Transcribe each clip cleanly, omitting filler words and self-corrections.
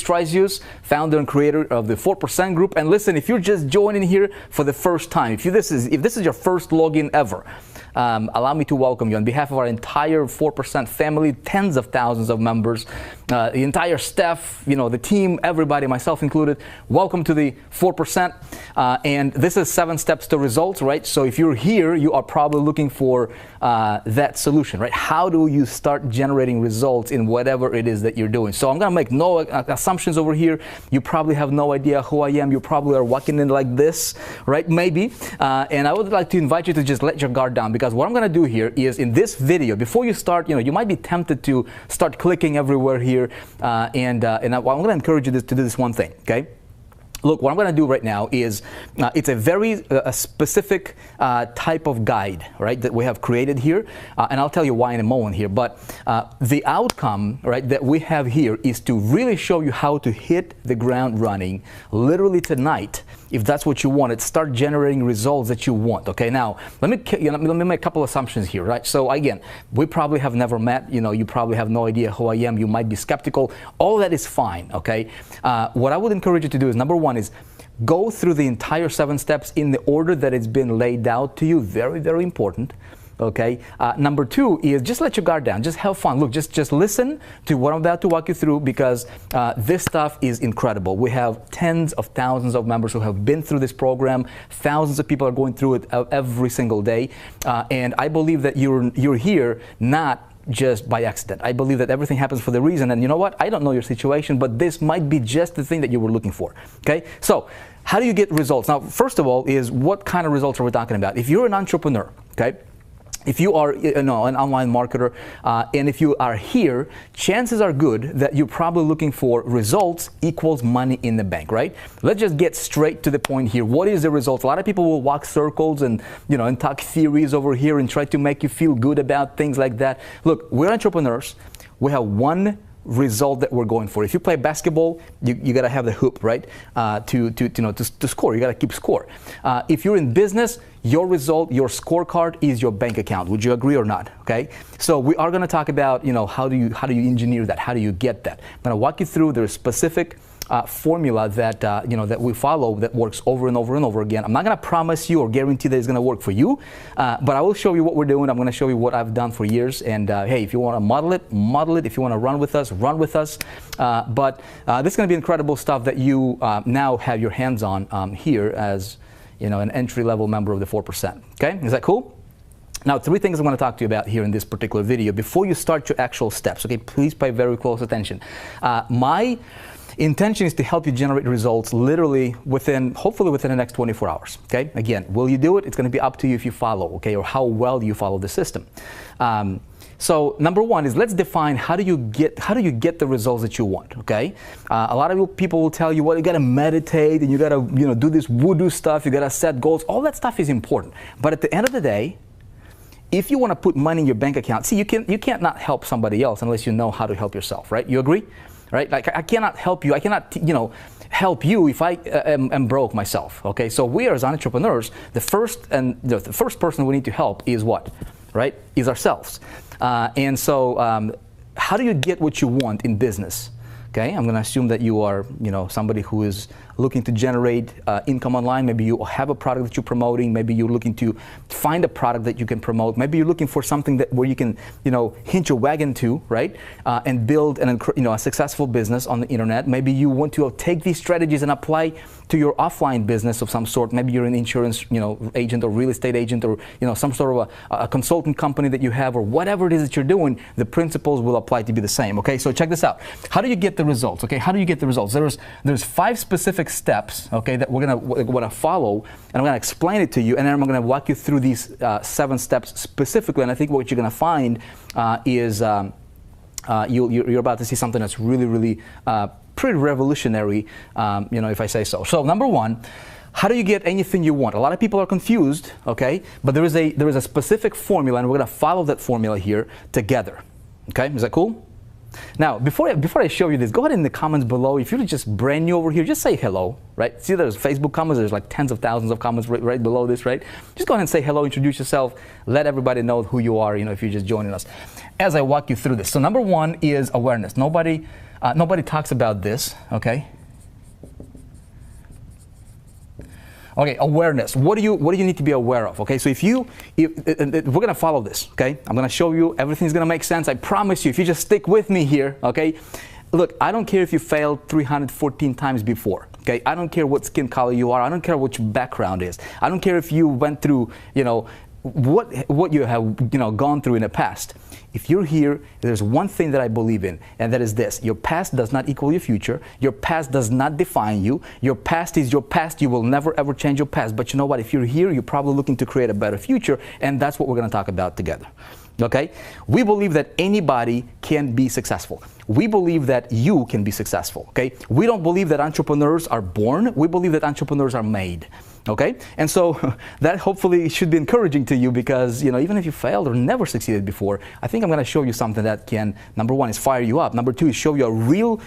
Strisius, founder and creator of the 4% Group. And listen, if you're just joining here for the first time, if this is your first login ever, allow me to welcome you on behalf of our entire 4% family, tens of thousands of members, the entire staff, the team, everybody, myself included. Welcome to the 4%. And this is 7 steps to results, right? So if you're here, you are probably looking for that solution, right? How do you start generating results in whatever it is that you're doing? So I'm going to make no assumptions over here. You probably have no idea who I am. You probably are walking in like this, right? Maybe. And I would like to invite you to just let your guard down, because what I'm going to do here is in this video, before you start, you might be tempted to start clicking everywhere here. And I'm going to encourage you to do this one thing, okay? Look, what I'm going to do right now is it's a very specific type of guide, right, that we have created here, and I'll tell you why in a moment here. But the outcome, right, that we have here is to really show you how to hit the ground running literally tonight, if that's what you want. Start generating results that you want. Okay, now let me make a couple assumptions here, right? So again, we probably have never met. You probably have no idea who I am. You might be skeptical. All that is fine. Okay, what I would encourage you to do is, number one, is go through the entire 7 steps in the order that it's been laid out to you. Very, very important. Okay. Number 2 is just let your guard down. Just have fun. Look, just listen to what I'm about to walk you through, because this stuff is incredible. We have tens of thousands of members who have been through this program. Thousands of people are going through it every single day. And I believe that you're here not just by accident. I believe that everything happens for the reason. And you know what? I don't know your situation, but this might be just the thing that you were looking for. Okay. So how do you get results? Now, first of all, is what kind of results are we talking about? If you're an entrepreneur, okay, if you are an online marketer, and if you are here, chances are good that you're probably looking for results equals money in the bank, right? Let's just get straight to the point here. What is the result? A lot of people will walk circles and and talk theories over here and try to make you feel good about things like that. Look, we're entrepreneurs. We have one result that we're going for. If you play basketball, you got to have the hoop, right? To score, you got to keep score. If you're in business, your result, your scorecard is your bank account. Would you agree or not? Okay. So we are going to talk about how do you engineer that? How do you get that? I'm going to walk you through the specific formula that that we follow that works over and over and over again. I'm not going to promise you or guarantee that it's going to work for you, but I will show you what we're doing. I'm going to show you what I've done for years. And hey, if you want to model it, model it. If you want to run with us, run with us. But this is going to be incredible stuff that you now have your hands on here as an entry-level member of the 4%. Okay, is that cool? Now, 3 things I'm going to talk to you about here in this particular video before you start your actual steps. Okay, please pay very close attention. My intention is to help you generate results literally hopefully within the next 24 hours. Okay, again, will you do it? It's going to be up to you if you follow, okay, or how well you follow the system. So number 1 is, let's define how do you get the results that you want. Okay, a lot of people will tell you, well, you got to meditate and you got to do this voodoo stuff. You got to set goals. All that stuff is important, but at the end of the day, if you want to put money in your bank account, see, you can't not help somebody else unless you know how to help yourself, right? You agree? Right? Like, I cannot help you. I cannot, help you if I am broke myself. Okay. So we as entrepreneurs, the first person we need to help is what? Right? Is ourselves. And so, how do you get what you want in business? Okay. I'm going to assume that you are, somebody who is looking to generate income online. Maybe you have a product that you're promoting. Maybe you're looking to find a product that you can promote. Maybe you're looking for something where you can, hitch your wagon to, right? And build a successful business on the internet. Maybe you want to take these strategies and apply to your offline business of some sort. Maybe you're an insurance, agent or real estate agent, or, some sort of a consultant company that you have, or whatever it is that you're doing. The principles will apply to be the same. Okay. So check this out. How do you get the results? Okay. How do you get the results? There's 5 specific steps, okay, that we're gonna follow, and I'm gonna explain it to you, and then I'm gonna walk you through these 7 steps specifically. And I think what you're gonna find is you're about to see something that's really, really pretty revolutionary, if I say so. So number 1, how do you get anything you want? A lot of people are confused, okay, but there is a specific formula, and we're gonna follow that formula here together. Okay, is that cool? Now, before I show you this, go ahead in the comments below. If you're just brand new over here, just say hello, right? See, there's Facebook comments. There's like tens of thousands of comments right below this, right? Just go ahead and say hello, introduce yourself, let everybody know who you are, if you're just joining us as I walk you through this. So number 1 is awareness. Nobody Nobody talks about this, okay? Okay, awareness. What do you need to be aware of? Okay, so we're gonna follow this. Okay, I'm gonna show you. Everything's gonna make sense. I promise you. If you just stick with me here, okay. Look, I don't care if you failed 314 times before. Okay, I don't care what skin color you are. I don't care what your background is. I don't care if you went through, what you have, gone through in the past. If you're here, there's one thing that I believe in, and that is this: your past does not equal your future. Your past does not define you. Your past is your past. You will never ever change your past. But you know what? If you're here, you're probably looking to create a better future, and that's what we're going to talk about together. Okay? We believe that anybody can be successful. We believe that you can be successful. Okay? We don't believe that entrepreneurs are born. We believe that entrepreneurs are made. Okay? And so that hopefully should be encouraging to you, because, even if you failed or never succeeded before, I think I'm going to show you something that can, number one, is fire you up. Number two, is show you a real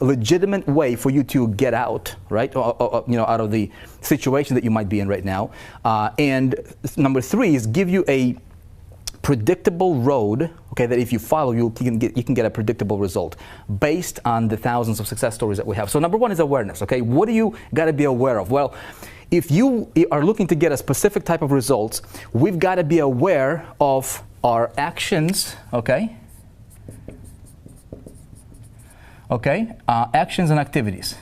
legitimate way for you to get out, right? Out of the situation that you might be in right now. And number three is give you a predictable road, okay, that if you follow, you can get a predictable result based on the thousands of success stories that we have. So number one is awareness, okay? What do you got to be aware of? Well, if you are looking to get a specific type of results, we've got to be aware of our actions, okay? Okay, actions and activities.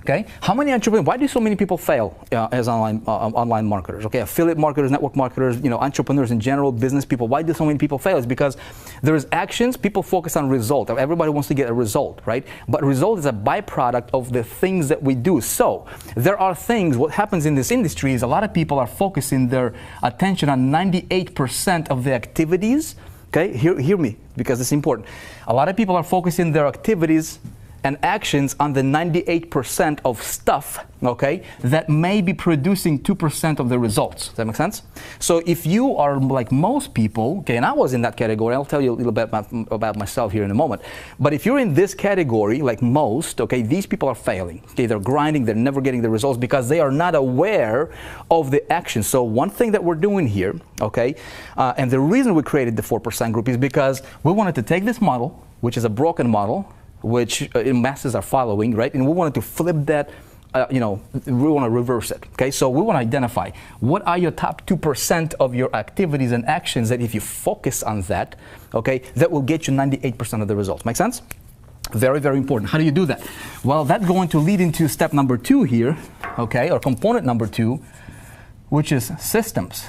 Okay, how many entrepreneurs? Why do so many people fail as online marketers? Okay, affiliate marketers, network marketers, entrepreneurs in general, business people. Why do so many people fail? It's because there is actions. People focus on result. Everybody wants to get a result, right? But result is a byproduct of the things that we do. So there are things. What happens in this industry is a lot of people are focusing their attention on 98% of the activities. Okay, hear me, because it's important. A lot of people are focusing their activities and actions on the 98% of stuff, okay, that may be producing 2% of the results. Does that make sense? So if you are like most people, okay, and I was in that category, I'll tell you a little bit about myself here in a moment, but if you're in this category, like most, okay, these people are failing. Okay, they're grinding, they're never getting the results because they are not aware of the action. So one thing that we're doing here, okay, and the reason we created the 4% group is because we wanted to take this model, which is a broken model, which masses are following, right? And we wanted to flip that, we want to reverse it, okay? So we want to identify what are your top 2% of your activities and actions that if you focus on that, okay, that will get you 98% of the results. Make sense? Very, very important. How do you do that? Well, that's going to lead into step number 2 here, okay, or component number 2, which is systems.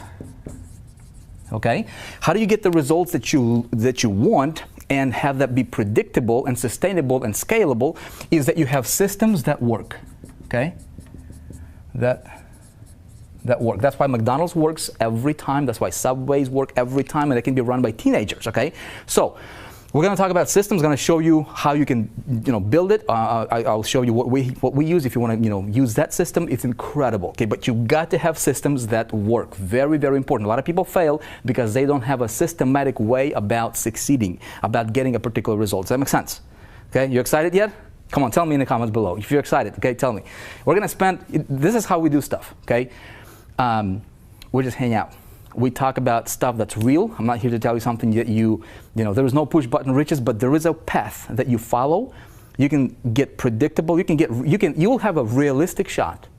Okay? How do you get the results that you want and have that be predictable and sustainable and scalable? Is that you have systems that work. Okay? That work. That's why McDonald's works every time. That's why Subways work every time, and they can be run by teenagers. Okay? So we're going to talk about systems. I'm going to show you how you can, build it. I'll show you what we use. If you want to, use that system, it's incredible. Okay, but you got to have systems that work. Very, very important. A lot of people fail because they don't have a systematic way about succeeding, about getting a particular result. Does that make sense? Okay, you excited yet? Come on, tell me in the comments below if you're excited. Okay, tell me. We're going to spend. This is how we do stuff. Okay, we just hang out. We talk about stuff that's real. I'm not here to tell you something that there is no push button riches, but there is a path that you follow. You can get predictable. You will have a realistic shot,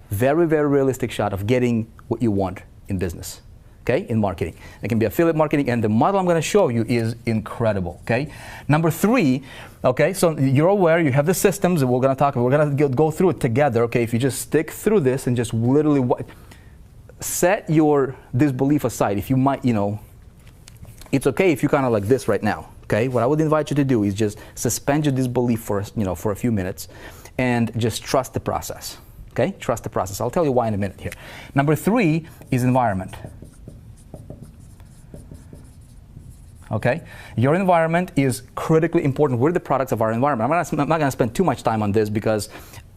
very, very realistic shot of getting what you want in business, okay, in marketing. It can be affiliate marketing, and the model I'm going to show you is incredible, okay? Number 3, okay, so you're aware, you have the systems that we're going to talk about. We're going to go through it together, okay? If you just stick through this and just literally set your disbelief aside. If you might, it's okay if you kind of like this right now, okay? What I would invite you to do is just suspend your disbelief for a few minutes and just trust the process, okay? Trust the process. I'll tell you why in a minute here. Number 3 is environment. Okay, your environment is critically important. We're the products of our environment. I'm not going to spend too much time on this because,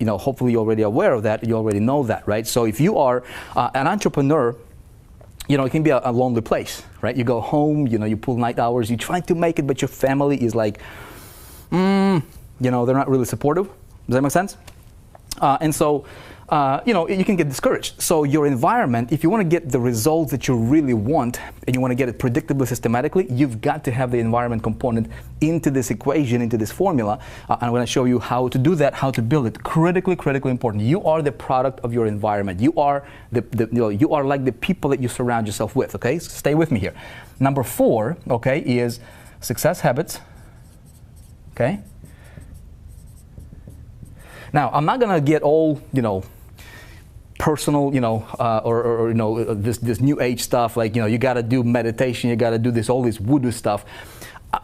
hopefully you're already aware of that. You already know that, right? So if you are an entrepreneur, it can be a lonely place, right? You go home, you pull night hours, you try to make it, but your family is like, they're not really supportive. Does that make sense? And so you can get discouraged. So your environment, if you want to get the results that you really want, and you want to get it predictably, systematically, you've got to have the environment component into this equation, into this formula. I'm going to show you how to do that, how to build it. Critically important. You are the product of your environment. You are you are like the people that you surround yourself with. Okay, so stay with me here. Number 4, okay, is success habits. Okay. Now, I'm not going to get all, personal, or this new age stuff, like, you got to do meditation, you got to do this, all this voodoo stuff.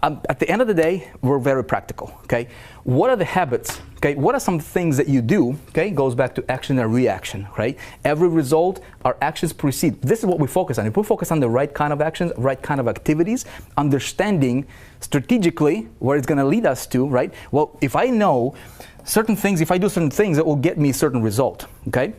At the end of the day, we're very practical, okay? What are the habits, okay? What are some things that you do, okay? Goes back to action and reaction, right? Every result, our actions precede. This is what we focus on. If we focus on the right kind of actions, right kind of activities, understanding strategically where it's going to lead us to, right? Well, if I know certain things, if I do certain things, it will get me a certain result, okay?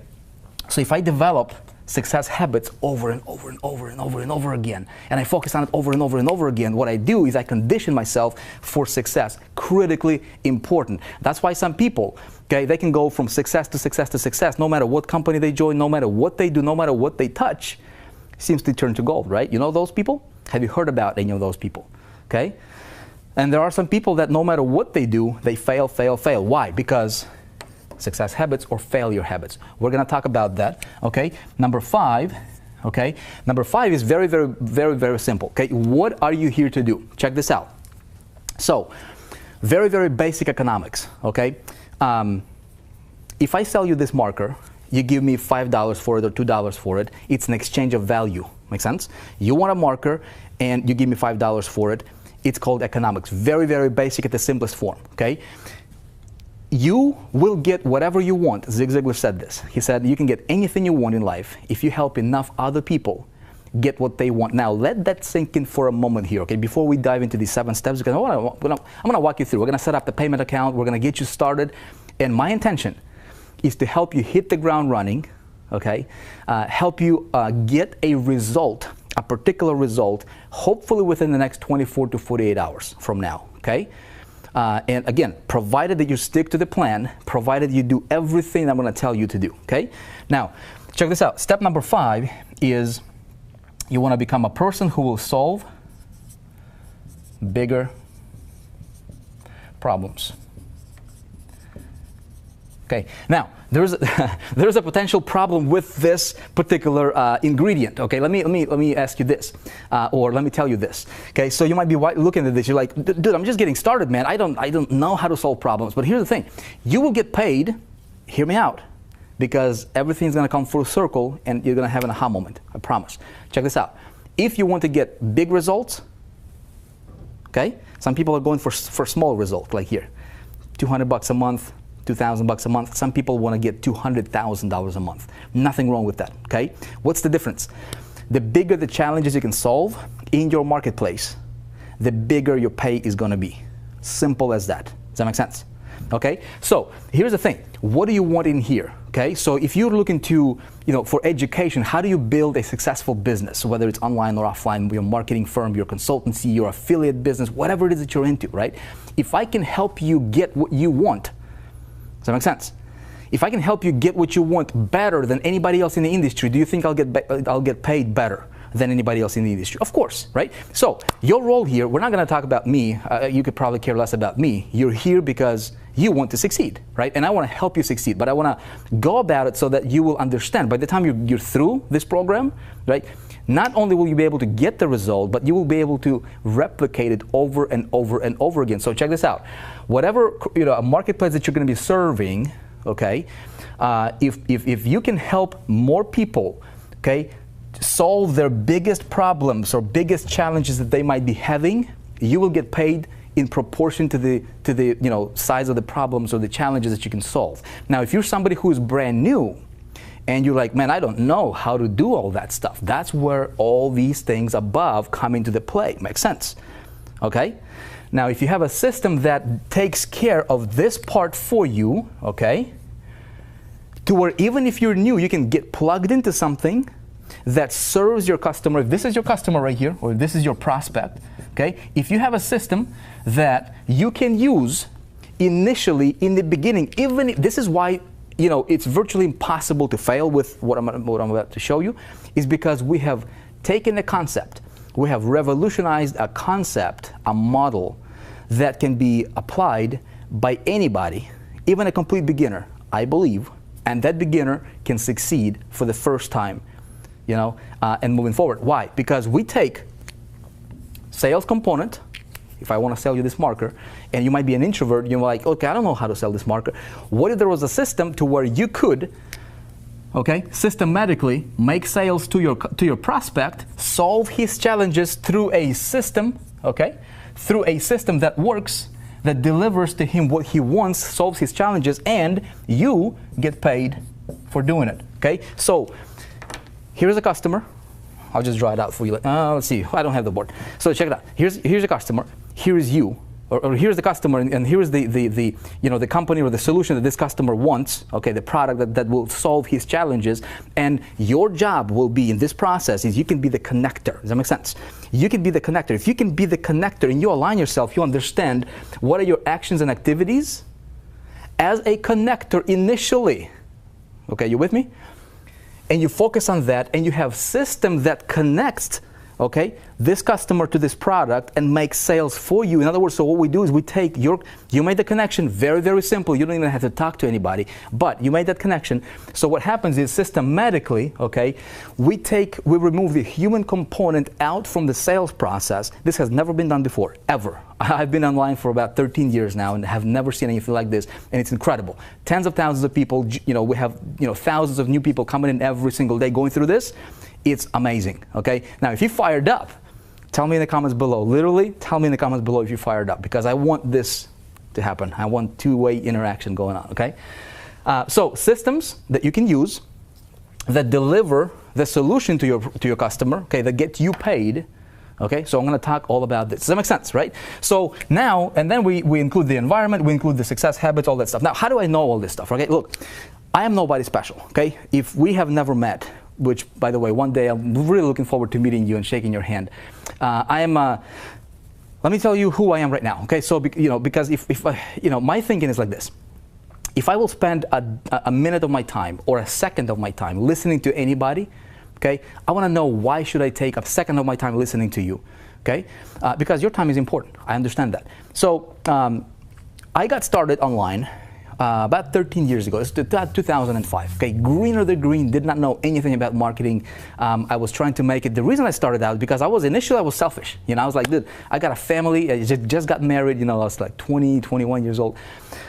So if I develop success habits over and over again, and I focus on it over and over again, what I do is I condition myself for success. Critically important. That's why some people, okay, they can go from success to success to success, no matter what company they join, no matter what they do, no matter what they touch, seems to turn to gold, right? You know those people? Have you heard about any of those people? Okay? And there are some people that no matter what they do, they fail. Why? Because success habits or failure habits. We're going to talk about that, okay? Number 5, okay? Number 5 is very simple, okay? What are you here to do? Check this out. So, very basic economics, okay? If I sell you this marker, you give me $5 for it or $2 for it, it's an exchange of value. Make sense? You want a marker and you give me $5 for it. It's called economics. Very basic at the simplest form, okay? You will get whatever you want. Zig Ziglar said this. He said you can get anything you want in life if you help enough other people get what they want. Now, let that sink in for a moment here, okay? Before we dive into these 7 steps, because I'm going to walk you through. We're going to set up the payment account. We're going to get you started. And my intention is to help you hit the ground running, okay? Help you get a result, a particular result, hopefully within the next 24 to 48 hours from now, okay? And again, provided that you stick to the plan, provided you do everything I'm going to tell you to do, okay? Now, check this out. Step number 5 is you want to become a person who will solve bigger problems. Okay, now, there's a potential problem with this particular ingredient. Okay, let me ask you this, or let me tell you this. Okay, so you might be looking at this. You're like, dude, I'm just getting started, man. I don't know how to solve problems. But here's the thing: you will get paid. Hear me out, because everything's gonna come full circle, and you're gonna have an aha moment. I promise. Check this out. If you want to get big results, okay, some people are going for small results, like here, $200 a month. $2,000 a month. Some people want to get $200,000 a month. Nothing wrong with that, okay? What's the difference? The bigger the challenges you can solve in your marketplace, the bigger your pay is going to be. Simple as that. Does that make sense? Okay? So, here's the thing. What do you want in here? Okay? So, if you're looking to, for education, how do you build a successful business, whether it's online or offline, your marketing firm, your consultancy, your affiliate business, whatever it is that you're into, right? If I can help you get what you want, does that make sense? If I can help you get what you want better than anybody else in the industry, do you think I'll get paid better than anybody else in the industry? Of course, right? So your role here, we're not going to talk about me. You could probably care less about me. You're here because you want to succeed, right? And I want to help you succeed, but I want to go about it so that you will understand. By the time you're through this program, right? Not only will you be able to get the result, but you will be able to replicate it over and over again. So check this out. Whatever a marketplace that you're going to be serving, okay, if you can help more people, okay, solve their biggest problems or biggest challenges that they might be having, you will get paid in proportion to the size of the problems or the challenges that you can solve. Now, if you're somebody who is brand new, and you're like, man, I don't know how to do all that stuff. That's where all these things above come into the play. Makes sense? Okay? Now, if you have a system that takes care of this part for you, okay, to where even if you're new, you can get plugged into something that serves your customer. If this is your customer right here, or this is your prospect, okay, if you have a system that you can use initially in the beginning, even if, this is why it's virtually impossible to fail with what I'm about to show you, is because we have taken a concept, we have revolutionized a concept, a model that can be applied by anybody, even a complete beginner, I believe, and that beginner can succeed for the first time, and moving forward. Why? Because we take sales component. If I want to sell you this marker, and you might be an introvert, you're like, okay, I don't know how to sell this marker. What if there was a system to where you could, systematically make sales to your prospect, solve his challenges through a system, through a system that works, that delivers to him what he wants, solves his challenges, and you get paid for doing it, So here's a customer. I'll just draw it out for you. Let's see. I don't have the board. So check it out. Here's a customer. Here is you, or here's the customer, and here's the company or the solution that this customer wants. The product that will solve his challenges. And your job will be in this process is you can be the connector. Does that make sense? You can be the connector. If you can be the connector and you align yourself, you understand what are your actions and activities as a connector initially. You with me? And you focus on that, and you have system that connects, this customer to this product and makes sales for you. In other words, so what we do is we take you made the connection, very, very simple. You don't even have to talk to anybody, but you made that connection. So what happens is systematically, we remove the human component out from the sales process. This has never been done before, ever. I've been online for about 13 years now and have never seen anything like this, and it's incredible. Tens of thousands of people, we have, thousands of new people coming in every single day going through this. It's amazing, Now, if you're fired up, tell me in the comments below. Literally, tell me in the comments below if you're fired up, because I want this to happen. I want two-way interaction going on, So systems that you can use that deliver the solution to your customer, that get you paid. So I'm going to talk all about this. Does that make sense, right? So now, and then we include the environment, we include the success habits, all that stuff. Now, how do I know all this stuff? Look, I am nobody special. If we have never met, which, by the way, one day I'm really looking forward to meeting you and shaking your hand. Let me tell you who I am right now. So because if my thinking is like this. If I will spend a minute of my time or a second of my time listening to anybody, I want to know why should I take a second of my time listening to you, because your time is important. I understand that. So I got started online about 13 years ago. It's 2005. Greener than green, did not know anything about marketing. I was trying to make it. The reason I started out because I was selfish. I was like, dude, I got a family. I just got married. I was like 20, 21 years old,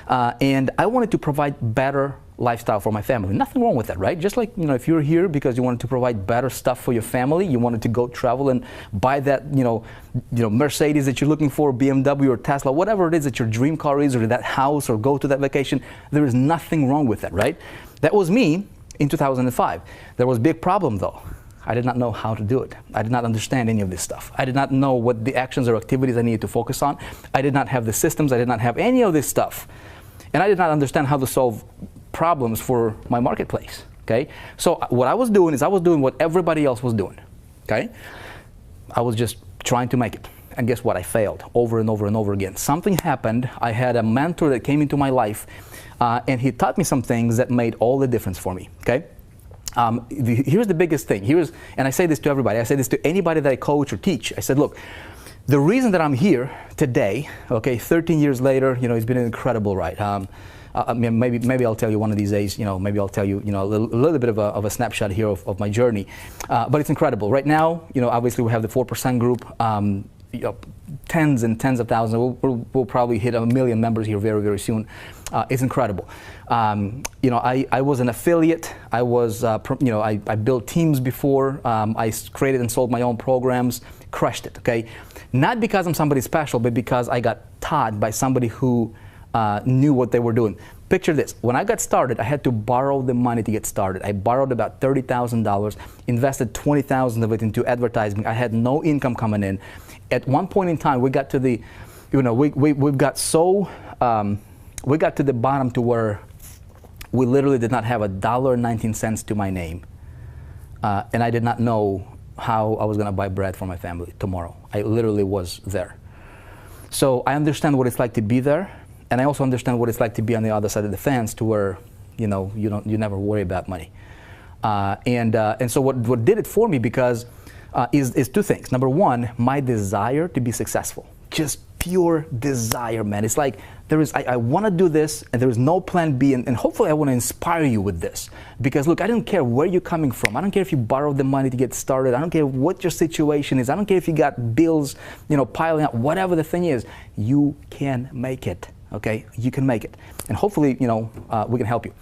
and I wanted to provide better lifestyle for my family. Nothing wrong with that, right? Just like, if you're here because you wanted to provide better stuff for your family, you wanted to go travel and buy that, Mercedes that you're looking for, BMW or Tesla, whatever it is that your dream car is, or that house, or go to that vacation, there is nothing wrong with that, right? That was me in 2005. There was a big problem though. I did not know how to do it. I did not understand any of this stuff. I did not know what the actions or activities I needed to focus on. I did not have the systems. I did not have any of this stuff. And I did not understand how to solve problems for my marketplace, So what I was doing is I was doing what everybody else was doing, I was just trying to make it. And guess what? I failed over and over and over again. Something happened. I had a mentor that came into my life, and he taught me some things that made all the difference for me, Here's the biggest thing. And I say this to everybody. I say this to anybody that I coach or teach. I said, look, the reason that I'm here today, 13 years later, it's been an incredible ride. Maybe I'll tell you one of these days, maybe I'll tell you, a little bit of a snapshot here of my journey. But it's incredible. Right now, obviously we have the 4% group, tens and tens of thousands. We'll probably hit 1 million members here very, very soon. It's incredible. I was an affiliate. I was, I built teams before. I created and sold my own programs, crushed it, Not because I'm somebody special, but because I got taught by somebody who knew what they were doing. Picture this. When I got started, I had to borrow the money to get started. I borrowed about $30,000, invested $20,000 of it into advertising. I had no income coming in. At one point in time, we got to the, we got to the bottom to where we literally did not have $1.19 to my name. And I did not know how I was going to buy bread for my family tomorrow. I literally was there. So I understand what it's like to be there. And I also understand what it's like to be on the other side of the fence, to where you never worry about money. And so what did it for me because is two things. Number one, my desire to be successful. Just pure desire, man. It's like I want to do this, and there is no plan B, and hopefully I want to inspire you with this. Because look, I don't care where you're coming from. I don't care if you borrowed the money to get started. I don't care what your situation is. I don't care if you got bills, piling up. Whatever the thing is, you can make it. Okay, you can make it, and hopefully, we can help you.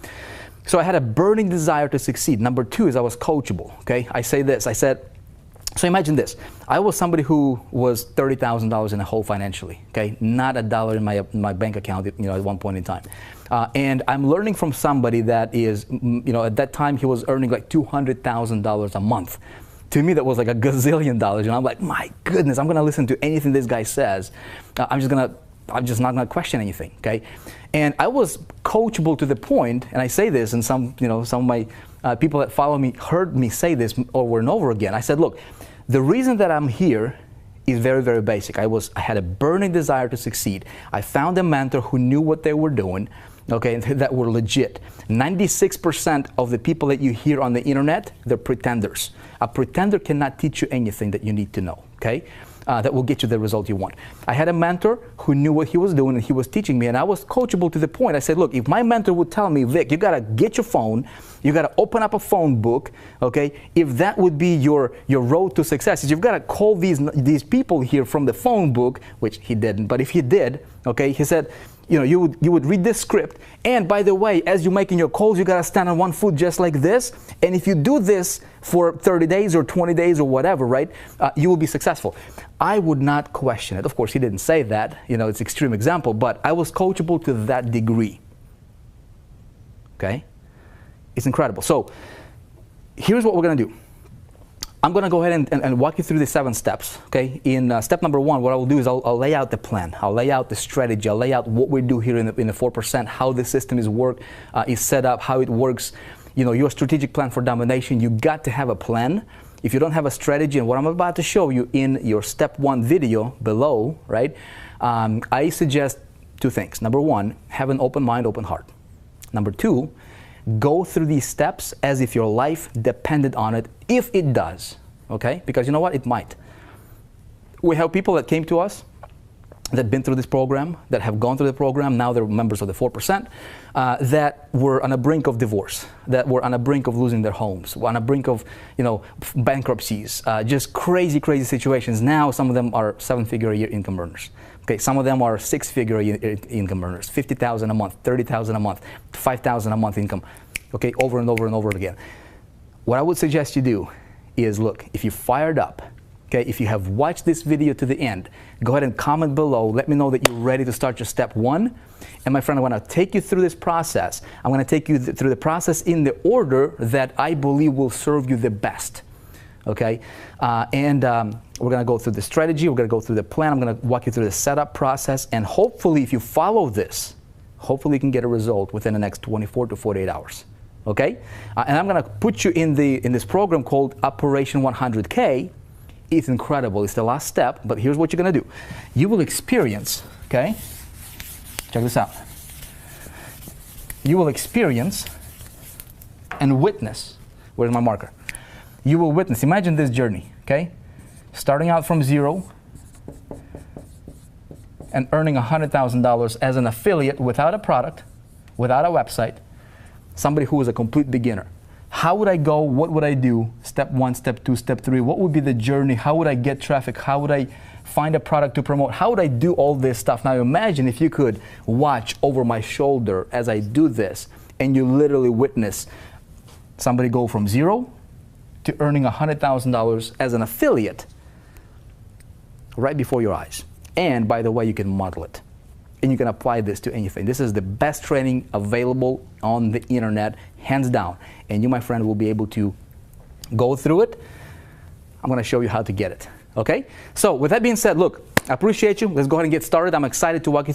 So I had a burning desire to succeed. Number two is I was coachable. Okay, I say this. I said. So imagine this. I was somebody who was $30,000 in the hole financially, okay? Not a dollar in my bank account, at one point in time. And I'm learning from somebody that is, at that time he was earning like $200,000 a month. To me, that was like a gazillion dollars. I'm like, my goodness, I'm going to listen to anything this guy says. I'm just not going to question anything, okay? And I was coachable to the point, and I say this, and some of my people that follow me heard me say this over and over again. I said, look, the reason that I'm here is very, very basic. I had a burning desire to succeed. I found a mentor who knew what they were doing, okay, that were legit. 96% of the people that you hear on the internet, they're pretenders. A pretender cannot teach you anything that you need to know, okay? That will get you the result you want. I had a mentor who knew what he was doing, and he was teaching me, and I was coachable to the point. I said, look, if my mentor would tell me, Vic, you gotta get your phone, you gotta open up a phone book, okay? If that would be your road to success, is you've gotta call these people here from the phone book, which he didn't, but if he did, okay, he said, you would read this script, and by the way, as you're making your calls, you gotta stand on one foot just like this, and if you do this for 30 days or 20 days or whatever, right, you will be successful. I would not question it. Of course, he didn't say that, it's an extreme example, but I was coachable to that degree, okay? It's incredible. So here's what we're gonna do. I'm going to go ahead and walk you through the 7 steps, okay? In step number 1, what I will do is I'll lay out the plan. I'll lay out the strategy. I'll lay out what we do here in the 4%, how the system is set up, how it works. Your strategic plan for domination, you got to have a plan. If you don't have a strategy, and what I'm about to show you in your step 1 video below, right? I suggest 2 things. Number 1, have an open mind, open heart. Number 2, go through these steps as if your life depended on it, if it does, okay? Because you know what? It might. We have people that came to us that have been through this program, that have gone through the program, now they're members of the 4%, that were on a brink of divorce, that were on a brink of losing their homes, on a brink of, bankruptcies, just crazy, crazy situations. Now some of them are 7-figure a year income earners. Okay, some of them are 6-figure income earners, 50,000 a month, 30,000 a month, 5,000 a month income, okay, over and over and over again. What I would suggest you do is, look, if you're fired up, okay, if you have watched this video to the end, go ahead and comment below. Let me know that you're ready to start your step 1. And my friend, I want to take you through this process. I'm going to take you through the process in the order that I believe will serve you the best. Okay, we're going to go through the strategy, we're going to go through the plan, I'm going to walk you through the setup process, and hopefully if you follow this, hopefully you can get a result within the next 24 to 48 hours. Okay, and I'm going to put you in this program called Operation 100K. It's incredible. It's the last step, but here's what you're going to do. You will experience, okay, check this out. You will experience and witness, where's my marker? You will witness, imagine this journey, okay? Starting out from 0 and earning $100,000 as an affiliate without a product, without a website, somebody who is a complete beginner. How would I go? What would I do? Step 1, step 2, step 3. What would be the journey? How would I get traffic? How would I find a product to promote? How would I do all this stuff? Now imagine if you could watch over my shoulder as I do this, and you literally witness somebody go from 0 to earning $100,000 as an affiliate right before your eyes. And by the way, you can model it. And you can apply this to anything. This is the best training available on the internet, hands down. And you, my friend, will be able to go through it. I'm going to show you how to get it. Okay? So with that being said, look, I appreciate you. Let's go ahead and get started. I'm excited to walk you through